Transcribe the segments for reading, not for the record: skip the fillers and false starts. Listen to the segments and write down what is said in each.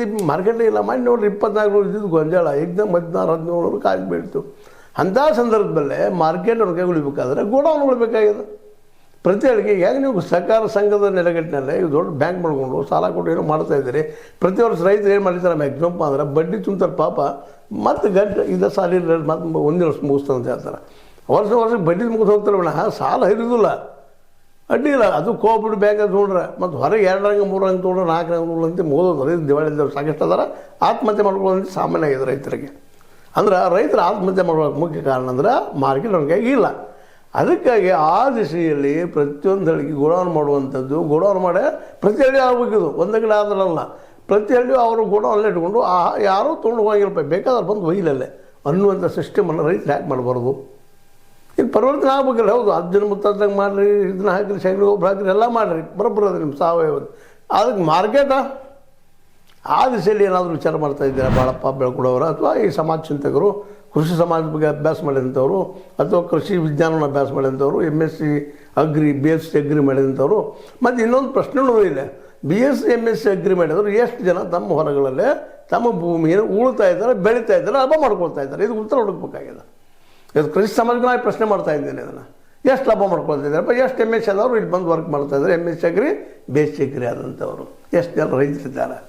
ಮಂದಿ ಮಾರ್ಕೆಟ್ ಇಲ್ಲ ಮಾಡಿ ನೋಡ್ರಿ 24 ಇದ್ದಿದ್ದು ಗೊಂಜಾಳ ಏಕ್ದಮ್ 16-17 ಕಾಯಿ ಬೀಳ್ತು. ಅಂಥ ಸಂದರ್ಭದಲ್ಲೇ ಮಾರ್ಕೆಟ್ ಅವ್ರ ಕೈ ಉಳಿಬೇಕಾದ್ರೆ ಗೋಡೌನ್ ಉಳಿಬೇಕಾಗಿದೆ. ಪ್ರತಿ ಹಳ್ಳಿಗೆ ಹೇಗೆ ನೀವು ಸಹಕಾರ ಸಂಘದ ನೆಲೆಗಟ್ಟಿನಲ್ಲೇ ಇದು ದೊಡ್ಡ ಬ್ಯಾಂಕ್ ಮಾಡ್ಕೊಂಡು ಸಾಲ ಕೊಟ್ಟು ಏನೋ ಮಾಡ್ತಾಯಿದ್ದೀರಿ. ಪ್ರತಿ ವರ್ಷ ರೈತರು ಏನು ಮಾಡಿರ್ತಾರೆ ಮ್ಯಾಕ್ಸಿಮಮ್ ಅಂದ್ರೆ ಬಡ್ಡಿ ತುಂಬ್ತಾರೆ ಪಾಪ, ಮತ್ತು ಗಂಟೆ ಇದು ಸಾಲ ಮತ್ತು ಒಂದೇ ವರ್ಷ ಮುಗಿಸ್ತಾರೆ ಅಂತ ಹೇಳ್ತಾರೆ. ವರ್ಷ ಬಡ್ಡಿ ಮುಗಿದು ಹೋಗ್ತಾರೆ ಬಿಡ, ಸಾಲ ಹಿರಿದಿಲ್ಲ ಅಡ್ಡಿ ಇಲ್ಲ. ಅದು ಕೋಆಪರೇಟಿವ್ ಬ್ಯಾಂಕ್ ಅಂತ ನೋಡ್ರೆ ಮತ್ತು ಹೊರಗೆ 2 ರಂಗ 3 ರಂಗ ತೊಗೊಂಡ್ರೆ 4 ರಂಗ ತೊಗೊಳ್ಳಂತೆ ಮೋದೋದು ರೈತ ದಿವಾಳಿದವ್ರು ಸಾಕಷ್ಟು ಅದಾರ. ಆತ್ಮಹತ್ಯೆ ಮಾಡ್ಕೊಳ್ಳೋದಂತ ಸಾಮಾನ್ಯ ಆಗಿದೆ ರೈತರಿಗೆ. ಅಂದ್ರೆ ರೈತರು ಆತ್ಮಹತ್ಯೆ ಮಾಡೋಕ್ಕೆ ಮುಖ್ಯ ಕಾರಣ ಅಂದ್ರೆ ಮಾರ್ಕೆಟ್ ಅವ್ರಿಗೆ ಇಲ್ಲ. ಅದಕ್ಕಾಗಿ ಆ ದಿಶೆಯಲ್ಲಿ ಪ್ರತಿಯೊಂದು ಹಳ್ಳಿಗೆ ಗೋಡೌನ್ ಮಾಡುವಂಥದ್ದು, ಗೋಡೌನ್ ಮಾಡೇ ಪ್ರತಿ ಹಳ್ಳಿ ಆಗಬೇಕಿದು, ಒಂದು ಕಡೆ ಆದ್ರಲ್ಲ. ಪ್ರತಿ ಹಳ್ಳಿ ಅವರು ಗೋಡೌನಲ್ಲೇ ಇಟ್ಕೊಂಡು ಯಾರೂ ತೊಗೊಂಡು ಹೋಗಿಲ್ಲಪ್ಪ, ಬೇಕಾದ್ರೆ ಬಂದು ಒಯ್ಲಲ್ಲೇ ಅನ್ನುವಂಥ ಸಿಸ್ಟಮನ್ನು ರೈತರು ಯಾಕೆ ಮಾಡಬಾರ್ದು? ಇದು ಪರಿವರ್ತನೆ ಆಗ್ಬೇಕಲ್ಲ. ಹೌದು, 10 ಜನ ಮುತ್ತಂಗೆ ಮಾಡಿರಿ, ಇದನ್ನ ಹಾಕಿರಿ, ಶಂಕರ ಗೊಬ್ಬರ ಹಾಕಿರಿ, ಎಲ್ಲ ಮಾಡಿರಿ, ಬರೋಬ್ಬರ ಅದು ನಿಮ್ಮ ಸಾವಯವ. ಅದಕ್ಕೆ ಮಾರ್ಕೆಟ ಆ ದಿಶೆಯಲ್ಲಿ ಏನಾದರೂ ವಿಚಾರ ಮಾಡ್ತಾ ಇದ್ದೀರಾ ಭಾಳಪ್ಪ ಬೆಳ್ಕೊಡೋರು, ಅಥವಾ ಈ ಸಮಾಜ ಚಿಂತಕರು, ಕೃಷಿ ಸಮಾಜದ ಬಗ್ಗೆ ಅಭ್ಯಾಸ ಮಾಡಿದಂಥವ್ರು, ಅಥವಾ ಕೃಷಿ ವಿಜ್ಞಾನವನ್ನು ಅಭ್ಯಾಸ ಮಾಡಿದಂಥವ್ರು, MSc ಅಗ್ರಿ BSc ಅಗ್ರಿ ಮಾಡಿದಂಥವ್ರು. ಮತ್ತು ಇನ್ನೊಂದು ಪ್ರಶ್ನೆನೂ ಇಲ್ಲ, BSc MSc ಅಗ್ರಿ ಮಾಡಿದವರು ಎಷ್ಟು ಜನ ತಮ್ಮ ಹೊಲಗಳಲ್ಲೇ ತಮ್ಮ ಭೂಮಿಯನ್ನು ಉಳ್ತಾ ಇದ್ದಾರೆ, ಬೆಳೀತಾ ಇದ್ದಾರೆ, ಲಾಭ ಮಾಡ್ಕೊಳ್ತಾ ಇದ್ದಾರೆ? ಇದು ಉತ್ತರ ಹುಡುಕಬೇಕಾಗಿದೆ. ಇದು ಕೃಷಿ ಸಮಾಜಕ್ಕೆ ನಾನು ಪ್ರಶ್ನೆ ಮಾಡ್ತಾ ಇದ್ದೇನೆ. ಇದನ್ನು ಎಷ್ಟು ಲಾಭ ಮಾಡ್ಕೊಳ್ತಾ ಇದ್ದಾರಪ್ಪ, ಎಷ್ಟು MSc ಆದವರು ಇಲ್ಲಿ ಬಂದು ವರ್ಕ್ ಮಾಡ್ತಾ ಇದ್ದಾರೆ, MSc ಅಗ್ರಿ BSc ಅಗ್ರಿ ಆದಂಥವರು ಎಷ್ಟು ಜನ ರೈತರಿದ್ದಾರೆ?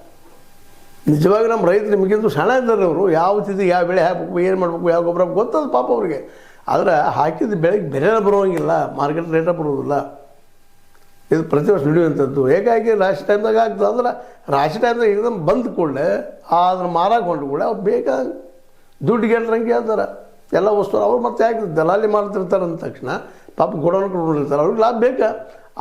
ನಿಜವಾಗಿ ನಮ್ಮ ರೈತರು ನಿಮಗಿಂದು ಸಣ್ಣ ಇದ್ದಾರೆ. ಅವರು ಯಾವ ತಿಥಿ ಯಾವ ಬೆಳೆ ಹಾಕಬೇಕು, ಏನು ಮಾಡಬೇಕು, ಯಾವ ಗೊಬ್ಬರ ಗೊತ್ತದು ಪಾಪ ಅವರಿಗೆ. ಆದರೆ ಹಾಕಿದ ಬೆಳೆಗೆ ಬೆಲೆನೇ ಬರೋಂಗಿಲ್ಲ, ಮಾರ್ಕೆಟ್ ರೇಟೇ ಬರೋದಿಲ್ಲ. ಇದು ಪ್ರತಿ ವರ್ಷ ನಡೆಯುವಂಥದ್ದು. ಹೇಗಾಗಿ ರಾಶಿ ಟೈಮ್ದಾಗ ಆಗ್ತದೆ ಅಂದ್ರೆ ರಾಶಿ ಟೈಮ್ದಾಗ एकदम ಬಂದ ಕೂಡಲೇ ಅದನ್ನು ಮಾರಾಕೊಂಡು ಕೂಡ ಅವ್ರು ಬೇಗ ದುಡ್ಡು ಗೆಲ್ರಂಗೆ ಹೇಳ್ತಾರೆ ಎಲ್ಲ ವಸ್ತು. ಅವ್ರು ಮತ್ತೆ ಯಾಕೆ ದಲಾಲಿ ಮಾಡ್ತಿರ್ತಾರೆ ಅಂದ ತಕ್ಷಣ ಪಾಪ ಗೋಡೌನ್ ಇಟ್ಕೊಂಡಿರ್ತಾರೆ, ಅವ್ರಿಗೆ ಲಾಭ ಬೇಕಾ?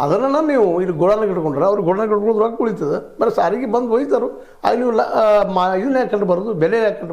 ಅದನ್ನು ನೀವು ಇಲ್ಲಿ ಗೋಡೌನ್ ಇಟ್ಕೊಂಡ್ರೆ ಅವ್ರು ಗೋಡೌನ್ ಇಟ್ಕೊಂಡು ರೊಕ್ಕ ಉಳಿತದೆ. ಬರೀ ಸಾರಿಗೆ ಬಂದು ಒಯ್ತಾರೋ, ಅಲ್ಲಿ ನೀವು ಇದನ್ನ ಯಾಕೆ ಕಟ್ಟಬಾರ್ದು, ಬೆಲೆ ಯಾಕೆ